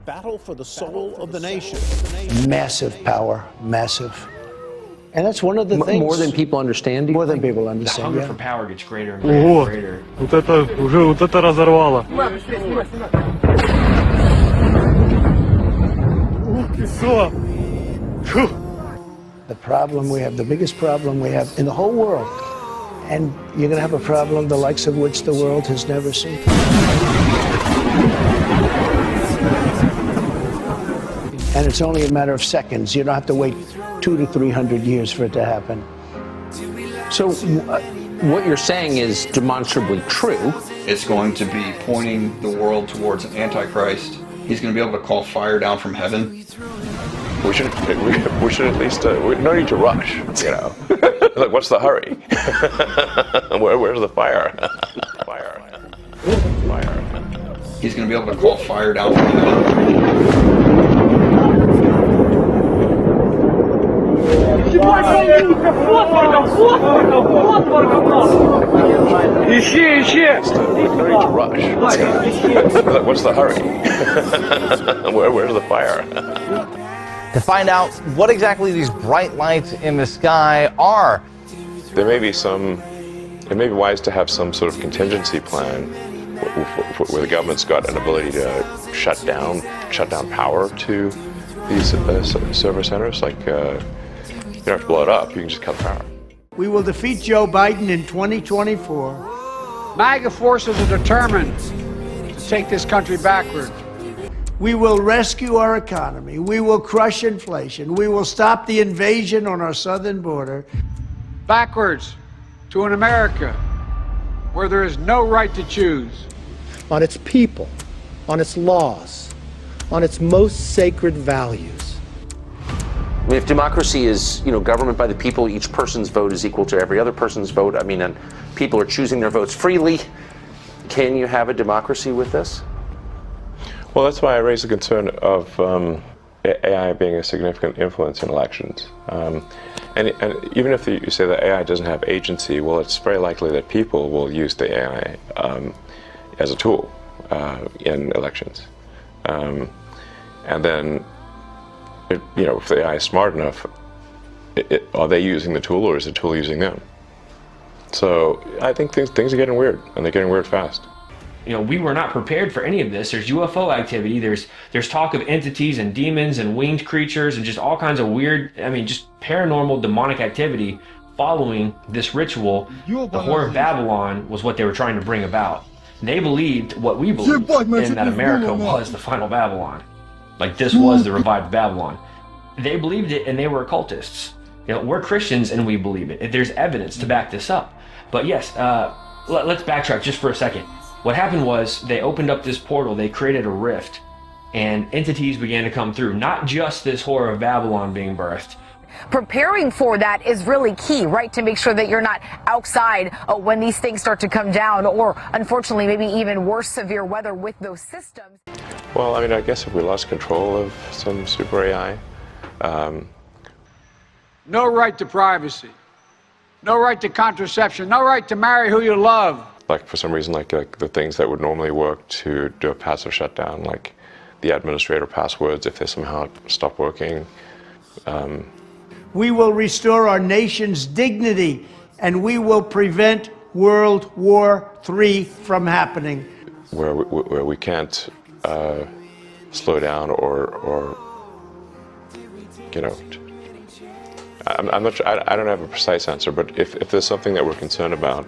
battle for the soul of the nation. Massive power, massive. And that's one of the things. More than people understand? More than people understand, The hunger yeah. for power gets greater and greater and greater. Вот это разорвало. The problem we have, the biggest problem we have in the whole world, and you're going to have a problem the likes of which the world has never seen. And it's only a matter of seconds. You don't have to wait 200 to 300 years for it to happen. So what you're saying is demonstrably true. It's going to be pointing the world towards an antichrist. He's going to be able to call fire down from heaven. We should at least, we no need to rush, you know. Like, what's the hurry? Where's the fire? Fire. He's going to be able to call fire down from heaven. No need to rush. Like, what's the hurry? Where's the fire? To find out what exactly these bright lights in the sky are. There may be it may be wise to have some sort of contingency plan where the government's got an ability to shut down power to these server centers. Like, you don't have to blow it up, you can just cut the power. We will defeat Joe Biden in 2024. MAGA forces are determined to take this country backward. We will rescue our economy. We will crush inflation. We will stop the invasion on our southern border. Backwards to an America where there is no right to choose. On its people, on its laws, on its most sacred values. I mean, if democracy is, government by the people, each person's vote is equal to every other person's vote. I mean, and people are choosing their votes freely. Can you have a democracy with this? Well, that's why I raised the concern of AI being a significant influence in elections. And even if you say that AI doesn't have agency, well, it's very likely that people will use the AI as a tool in elections. And then, if the AI is smart enough, are they using the tool or is the tool using them? So I think things are getting weird, and they're getting weird fast. We were not prepared for any of this. There's UFO activity. There's talk of entities and demons and winged creatures and just all kinds of weird, just paranormal, demonic activity following this ritual. The Whore of Babylon was what they were trying to bring about. They believed what we believed, in that America was the final Babylon. Like, this was the revived Babylon. They believed it, and they were occultists. We're Christians, and we believe it. There's evidence to back this up. But yes, let's backtrack just for a second. What happened was they opened up this portal, they created a rift, and entities began to come through. Not just this Whore of Babylon being birthed. Preparing for that is really key, right? To make sure that you're not outside when these things start to come down, or unfortunately, maybe even worse severe weather with those systems. Well, I guess if we lost control of some super AI. No right to privacy. No right to contraception. No right to marry who you love. Like, for some reason, like the things that would normally work to do a passive shutdown, like the administrator passwords, if they somehow stop working. We will restore our nation's dignity, and we will prevent World War III from happening. Where we can't slow down or I'm not sure, I don't have a precise answer, but if there's something that we're concerned about,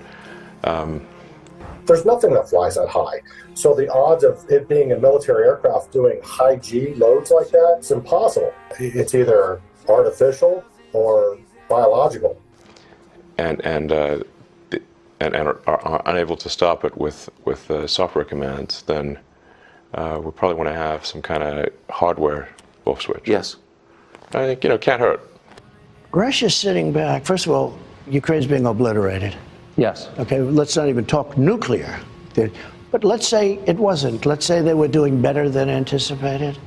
there's nothing that flies that high. So the odds of it being a military aircraft doing high G loads like that, it's impossible. It's either artificial or biological. And are unable to stop it with software commands, then we probably want to have some kind of hardware off switch. Yes. I think, can't hurt. Russia's sitting back. First of all, Ukraine's being obliterated. Yes. Okay, let's not even talk nuclear. But let's say it wasn't. Let's say they were doing better than anticipated.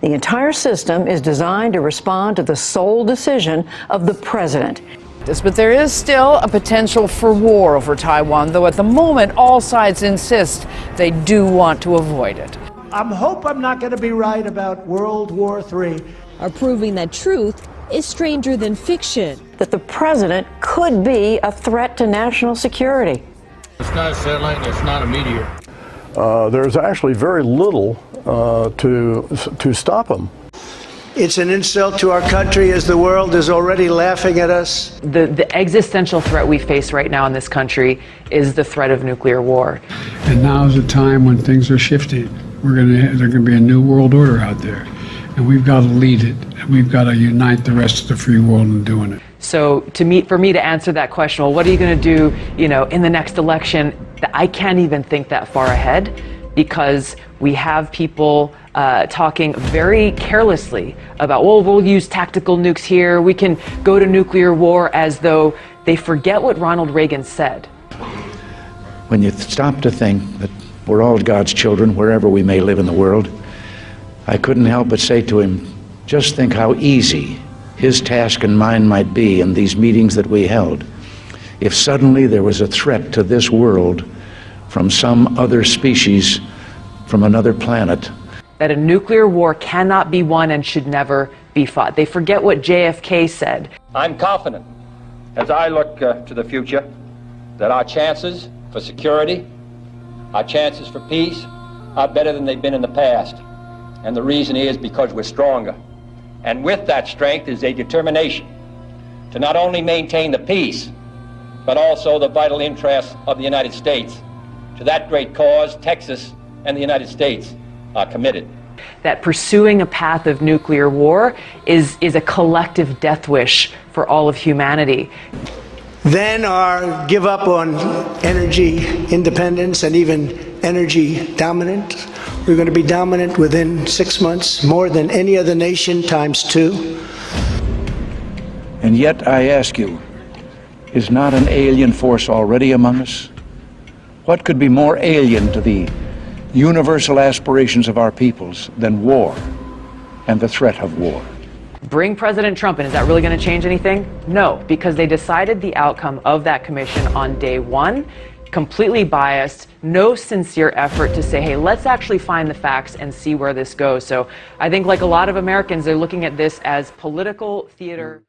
The entire system is designed to respond to the sole decision of the president. But there is still a potential for war over Taiwan, though at the moment all sides insist they do want to avoid it. hope I'm not going to be right about World War III. Are proving that truth is stranger than fiction. That the president could be a threat to national security. It's not a satellite, it's not a meteor. There's actually very little to stop him. It's an insult to our country as the world is already laughing at us. The existential threat we face right now in this country is the threat of nuclear war. And now's the time when things are shifting. There's going to be a new world order out there. And we've got to lead it. And we've got to unite the rest of the free world in doing it. So for me to answer that question, well, what are you going to do, in the next election? I can't even think that far ahead, because we have people talking very carelessly about, well, we'll use tactical nukes here, we can go to nuclear war, as though they forget what Ronald Reagan said. When you stop to think that we're all God's children, wherever we may live in the world, I couldn't help but say to him, just think how easy his task and mine might be in these meetings that we held if suddenly there was a threat to this world from some other species, from another planet. That a nuclear war cannot be won and should never be fought. They forget what JFK said. I'm confident, as I look to the future, that our chances for security, our chances for peace, are better than they've been in the past. And the reason is because we're stronger. And with that strength is a determination to not only maintain the peace, but also the vital interests of the United States. To that great cause, Texas and the United States are committed. That pursuing a path of nuclear war is a collective death wish for all of humanity. Then our give up on energy independence and even energy dominance. We're going to be dominant within 6 months, more than any other nation, ×2. And yet I ask you, is not an alien force already among us? What could be more alien to the universal aspirations of our peoples than war and the threat of war? Bring President Trump in, is that really going to change anything? No, because they decided the outcome of that commission on day one, completely biased, no sincere effort to say, hey, let's actually find the facts and see where this goes. So I think, like a lot of Americans, they're looking at this as political theater.